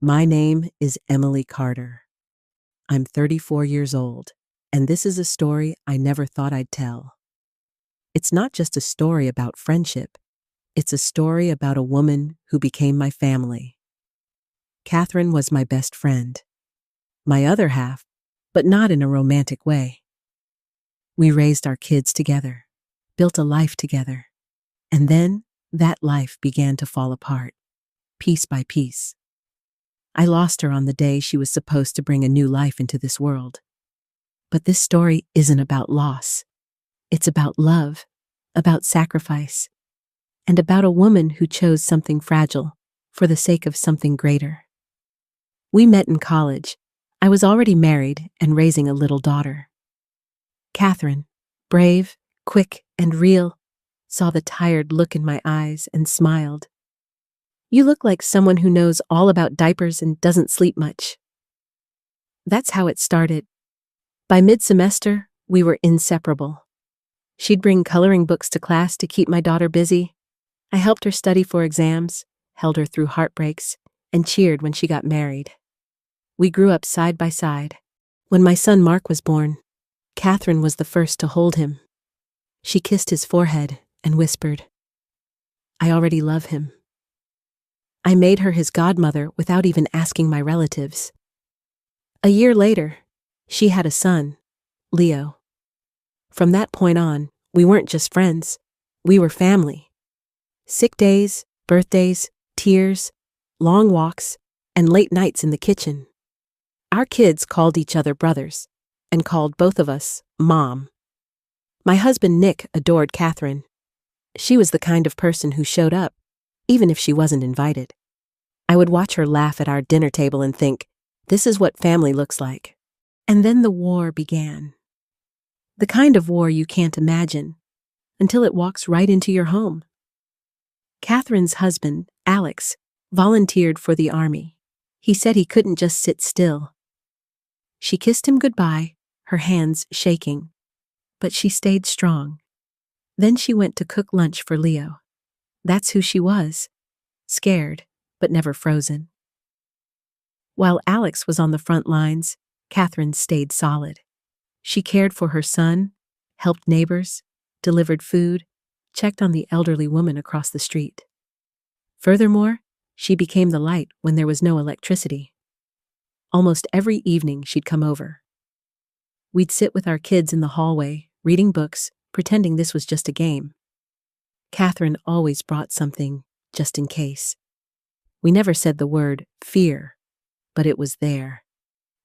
My name is Emily Carter. I'm 34 years old, and this is a story I never thought I'd tell. It's not just a story about friendship, it's a story about a woman who became my family. Catherine was my best friend, my other half, but not in a romantic way. We raised our kids together, built a life together, and then that life began to fall apart, piece by piece. I lost her on the day she was supposed to bring a new life into this world. But this story isn't about loss. It's about love, about sacrifice, and about a woman who chose something fragile for the sake of something greater. We met in college. I was already married and raising a little daughter. Catherine, brave, quick, and real, saw the tired look in my eyes and smiled. "You look like someone who knows all about diapers and doesn't sleep much." That's how it started. By mid-semester, we were inseparable. She'd bring coloring books to class to keep my daughter busy. I helped her study for exams, held her through heartbreaks, and cheered when she got married. We grew up side by side. When my son Mark was born, Catherine was the first to hold him. She kissed his forehead and whispered, "I already love him." I made her his godmother without even asking my relatives. A year later, she had a son, Leo. From that point on, we weren't just friends, we were family. Sick days, birthdays, tears, long walks, and late nights in the kitchen. Our kids called each other brothers, and called both of us Mom. My husband Nick adored Catherine. She was the kind of person who showed up, even if she wasn't invited. I would watch her laugh at our dinner table and think, this is what family looks like. And then the war began. The kind of war you can't imagine, until it walks right into your home. Catherine's husband, Alex, volunteered for the army. He said he couldn't just sit still. She kissed him goodbye, her hands shaking, but she stayed strong. Then she went to cook lunch for Leo. That's who she was, scared, but never frozen. While Alex was on the front lines, Catherine stayed solid. She cared for her son, helped neighbors, delivered food, checked on the elderly woman across the street. Furthermore, she became the light when there was no electricity. Almost every evening she'd come over. We'd sit with our kids in the hallway, reading books, pretending this was just a game. Catherine always brought something, just in case. We never said the word fear, but it was there,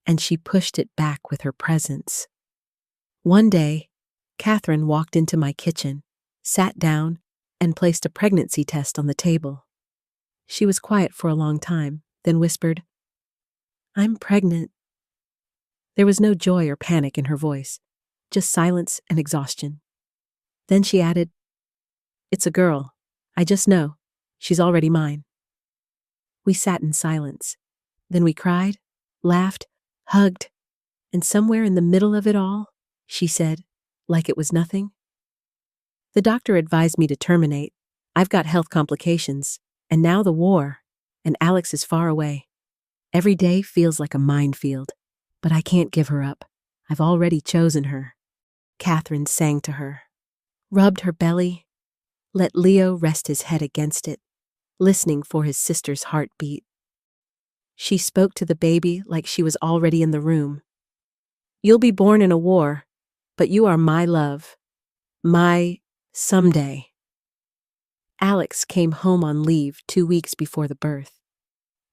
and she pushed it back with her presence. One day, Catherine walked into my kitchen, sat down, and placed a pregnancy test on the table. She was quiet for a long time, then whispered, "I'm pregnant." There was no joy or panic in her voice, just silence and exhaustion. Then she added, "It's a girl. I just know. She's already mine." We sat in silence. Then we cried, laughed, hugged, and somewhere in the middle of it all, she said, like it was nothing, "The doctor advised me to terminate. I've got health complications, and now the war, and Alex is far away. Every day feels like a minefield, but I can't give her up. I've already chosen her." Catherine sang to her, rubbed her belly, let Leo rest his head against it, listening for his sister's heartbeat. She spoke to the baby like she was already in the room. "You'll be born in a war, but you are my love, my someday." Alex came home on leave 2 weeks before the birth.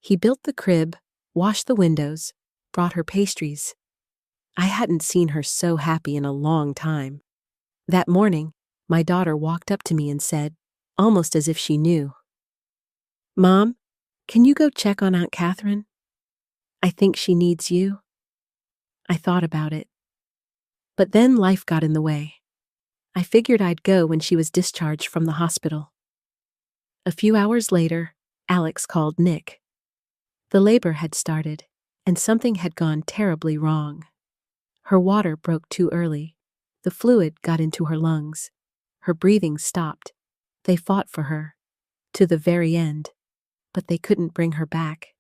He built the crib, washed the windows, brought her pastries. I hadn't seen her so happy in a long time. That morning, my daughter walked up to me and said, almost as if she knew, "Mom, can you go check on Aunt Catherine? I think she needs you." I thought about it. But then life got in the way. I figured I'd go when she was discharged from the hospital. A few hours later, Alex called Nick. The labor had started, and something had gone terribly wrong. Her water broke too early. The fluid got into her lungs. Her breathing stopped. They fought for her, to the very end, but they couldn't bring her back.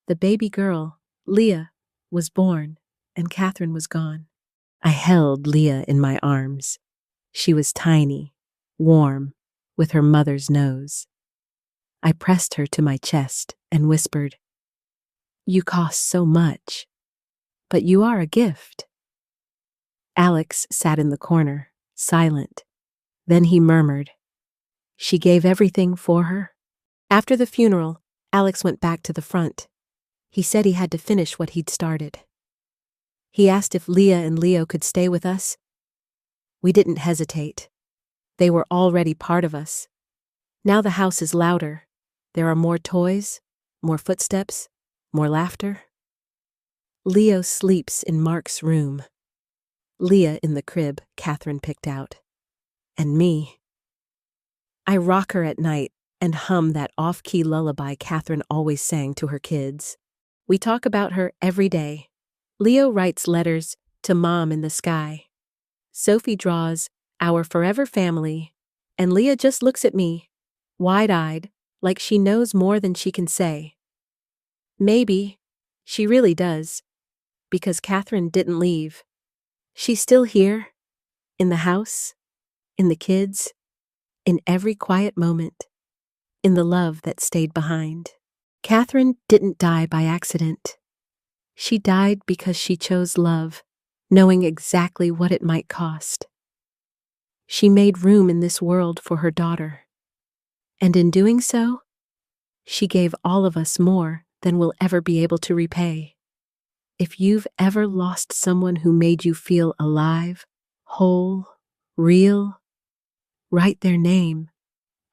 The baby girl, Leah, was born, and Catherine was gone. I held Leah in my arms. She was tiny, warm, with her mother's nose. I pressed her to my chest and whispered, "You cost so much, but you are a gift." Alex sat in the corner, silent. Then he murmured, "She gave everything for her." After the funeral, Alex went back to the front. He said he had to finish what he'd started. He asked if Leah and Leo could stay with us. We didn't hesitate. They were already part of us. Now the house is louder. There are more toys, more footsteps, more laughter. Leo sleeps in Mark's room. Leah in the crib Catherine picked out. And me. I rock her at night and hum that off-key lullaby Catherine always sang to her kids. We talk about her every day. Leo writes letters to Mom in the sky. Sophie draws our forever family, and Leah just looks at me, wide-eyed, like she knows more than she can say. Maybe she really does, because Catherine didn't leave. She's still here, in the house, in the kids, in every quiet moment, in the love that stayed behind. Catherine didn't die by accident. She died because she chose love, knowing exactly what it might cost. She made room in this world for her daughter. And in doing so, she gave all of us more than we'll ever be able to repay. If you've ever lost someone who made you feel alive, whole, real, write their name.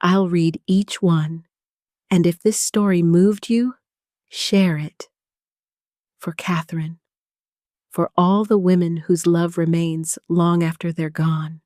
I'll read each one. And if this story moved you, share it. For Catherine, for all the women whose love remains long after they're gone.